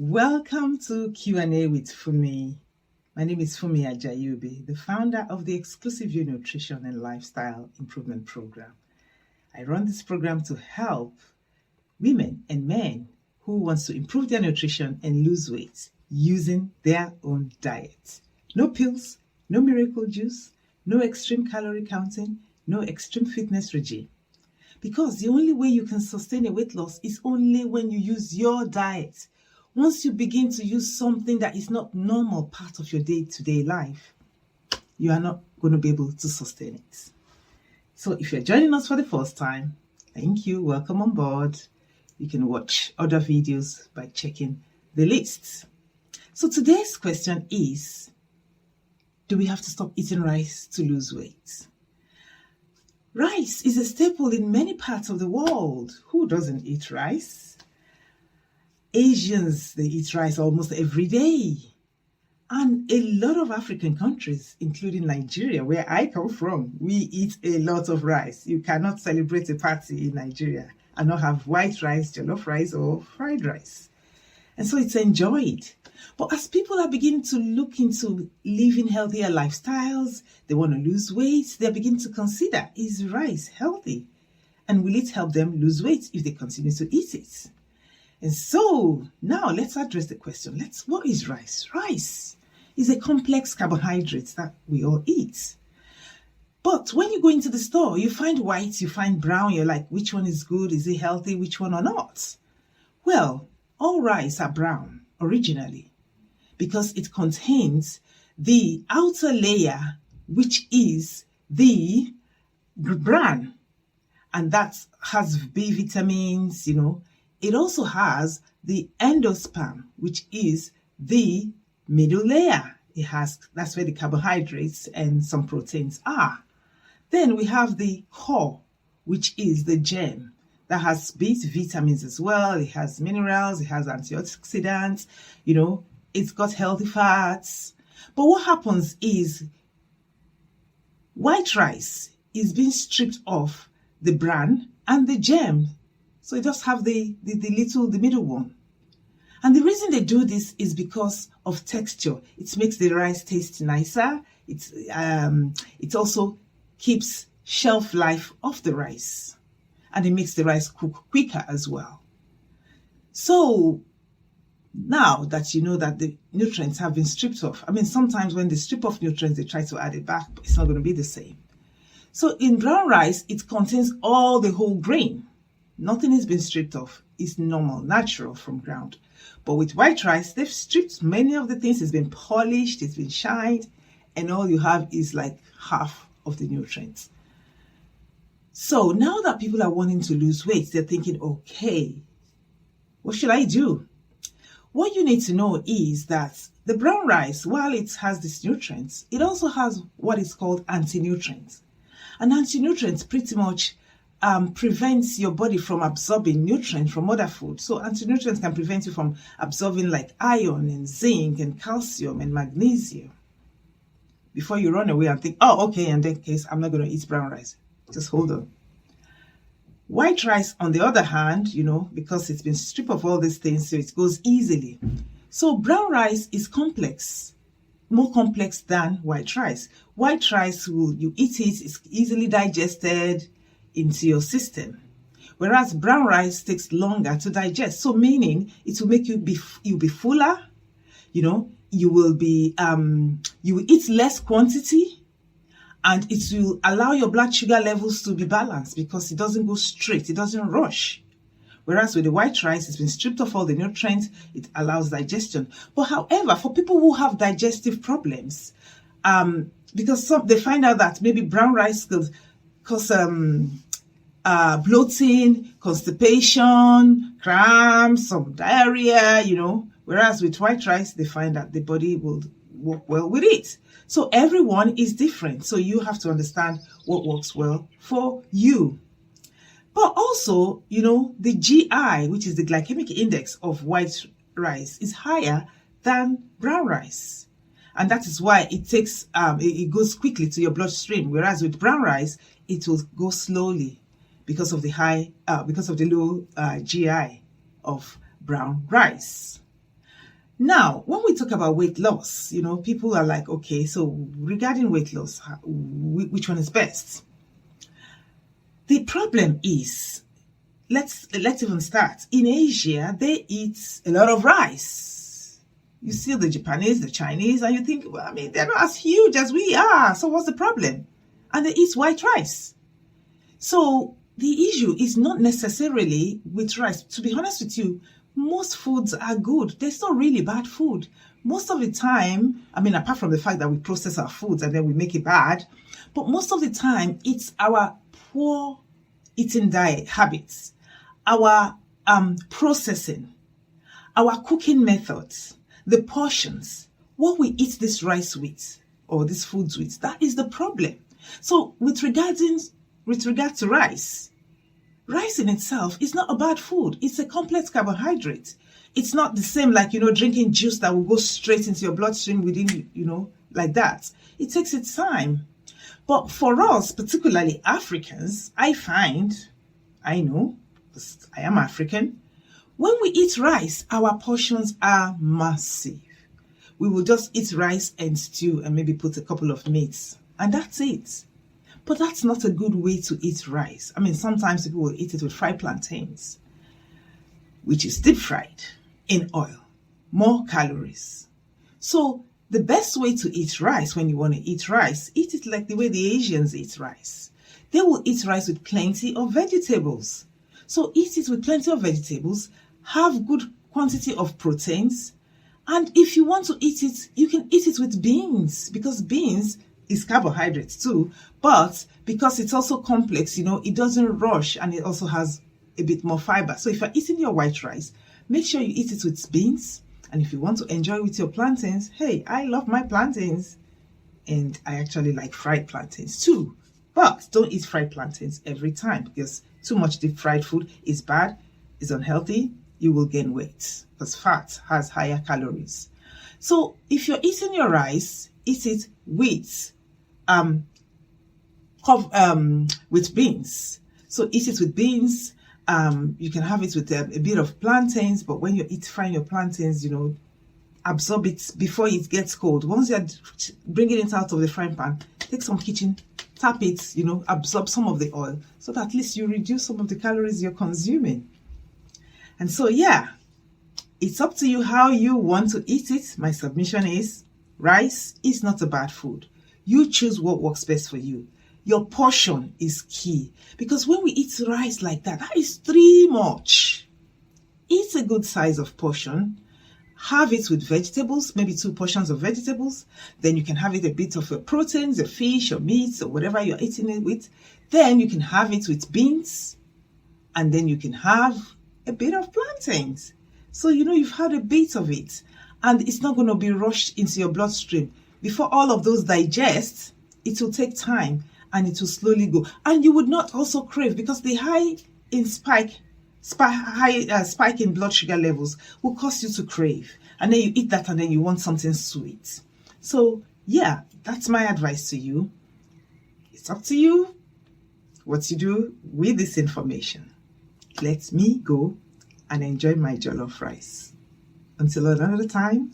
Welcome to Q&A with Fumi. My name is Fumi Ajayobi, the founder of the Exclusive You Nutrition and Lifestyle Improvement Program. I run this program to help women and men who want to improve their nutrition and lose weight using their own diet. No pills, no miracle juice, no extreme calorie counting, no extreme fitness regime. Because the only way you can sustain a weight loss is only when you use your diet. Once you begin to use something that is not normal part of your day-to-day life, you are not going to be able to sustain it. So if you're joining us for the first time, thank you, welcome on board. You can watch other videos by checking the list. So today's question is, do we have to stop eating rice to lose weight? Rice is a staple in many parts of the world. Who doesn't eat rice? Asians, they eat rice almost every day. And a lot of African countries, including Nigeria, where I come from, we eat a lot of rice. You cannot celebrate a party in Nigeria and not have white rice, jollof rice, or fried rice. And so it's enjoyed. But as people are beginning to look into living healthier lifestyles, they want to lose weight, they're beginning to consider, is rice healthy? And will it help them lose weight if they continue to eat it? And so now let's address the question. What is rice? Rice is a complex carbohydrate that we all eat. But when you go into the store, you find white, you find brown, you're like, which one is good? Is it healthy? Which one or not? Well, all rice are brown originally because it contains the outer layer, which is the bran, and that has B vitamins, It also has the endosperm, which is the middle layer. That's where the carbohydrates and some proteins are. Then we have the core, which is the germ. That has B vitamins as well. It has minerals, it has antioxidants, it's got healthy fats. But what happens is white rice is being stripped off the bran and the germ. So you just have the middle one. And the reason they do this is because of texture. It makes the rice taste nicer. It also keeps shelf life of the rice. And it makes the rice cook quicker as well. So now that you know that the nutrients have been stripped off, sometimes when they strip off nutrients, they try to add it back, but it's not going to be the same. So in brown rice, it contains all the whole grain. Nothing has been stripped off. It's normal, natural from ground. But with white rice, they've stripped many of the things. It's been polished, it's been shined, and all you have is like half of the nutrients. So now that people are wanting to lose weight, they're thinking, okay, what should I do? What you need to know is that the brown rice, while it has these nutrients, it also has what is called anti-nutrients. And anti-nutrients pretty much prevents your body from absorbing nutrients from other food. So anti-nutrients can prevent you from absorbing like iron and zinc and calcium and magnesium. Before you run away and think, oh, okay, in that case, I'm not going to eat brown rice. Just hold on. White rice, on the other hand, because it's been stripped of all these things, so it goes easily. So brown rice is complex, more complex than white rice. White rice, you eat it, it's easily digested into your system, whereas brown rice takes longer to digest. So meaning it will make you'll be fuller, you will eat less quantity, and it will allow your blood sugar levels to be balanced because it doesn't go straight, it doesn't rush. Whereas with the white rice, it's been stripped of all the nutrients, it allows digestion. But however, for people who have digestive problems, because they find out that maybe brown rice could cause bloating, constipation, cramps, some diarrhea, Whereas with white rice, they find that the body will work well with it. So everyone is different. So you have to understand what works well for you. But also, the GI, which is the glycemic index of white rice, is higher than brown rice. And that is why it goes quickly to your bloodstream. Whereas with brown rice, it will go slowly because of the low GI of brown rice. Now, when we talk about weight loss, people are like, okay, so regarding weight loss, which one is best? The problem is, let's even start. In Asia, they eat a lot of rice. You see the Japanese, the Chinese, and you think, well, I mean, they're not as huge as we are. So what's the problem? And they eat white rice. So the issue is not necessarily with rice. To be honest with you, most foods are good. There's not really bad food. Most of the time, I mean, apart from the fact that we process our foods and then we make it bad, but most of the time, it's our poor eating diet habits, our processing, our cooking methods, the portions, what we eat this rice with or these foods with, that is the problem. So with regard to rice in itself is not a bad food. It's a complex carbohydrate. It's not the same like, drinking juice that will go straight into your bloodstream within, like that. It takes its time. But for us, particularly Africans, I know, because I am African, when we eat rice, our portions are massive. We will just eat rice and stew and maybe put a couple of meats, and that's it. But that's not a good way to eat rice. I mean, sometimes people will eat it with fried plantains, which is deep fried in oil, more calories. So the best way to eat rice when you want to eat rice, eat it like the way the Asians eat rice. They will eat rice with plenty of vegetables. So eat it with plenty of vegetables, have good quantity of proteins, and if you want to eat it, you can eat it with beans, because beans is carbohydrates too, but because it's also complex, it doesn't rush, and it also has a bit more fiber. So if you're eating your white rice, make sure you eat it with beans. And if you want to enjoy with your plantains, hey, I love my plantains. And I actually like fried plantains too. But don't eat fried plantains every time, because too much deep fried food is bad, is unhealthy. You will gain weight because fat has higher calories. So if you're eating your rice, eat it with beans. So eat it with beans. You can have it with a bit of plantains, but when you frying your plantains, absorb it before it gets cold. Once you're bringing it out of the frying pan, take some kitchen, tap it, absorb some of the oil, so that at least you reduce some of the calories you're consuming. And so, yeah, it's up to you how you want to eat it. My submission is, rice is not a bad food. You choose what works best for you. Your portion is key, because when we eat rice like that is too much. Eat a good size of portion. Have it with vegetables, maybe 2 portions of vegetables. Then you can have it a bit of your proteins, your fish, or meats, or whatever you're eating it with. Then you can have it with beans, and then you can have a bit of plantains. So you've had a bit of it, and it's not going to be rushed into your bloodstream. Before all of those digest, it will take time, and it will slowly go. And you would not also crave, because the spike in blood sugar levels will cause you to crave. And then you eat that, and then you want something sweet. So yeah, that's my advice to you. It's up to you what you do with this information. Let me go and enjoy my jollof rice. Until another time,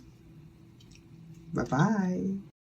bye-bye.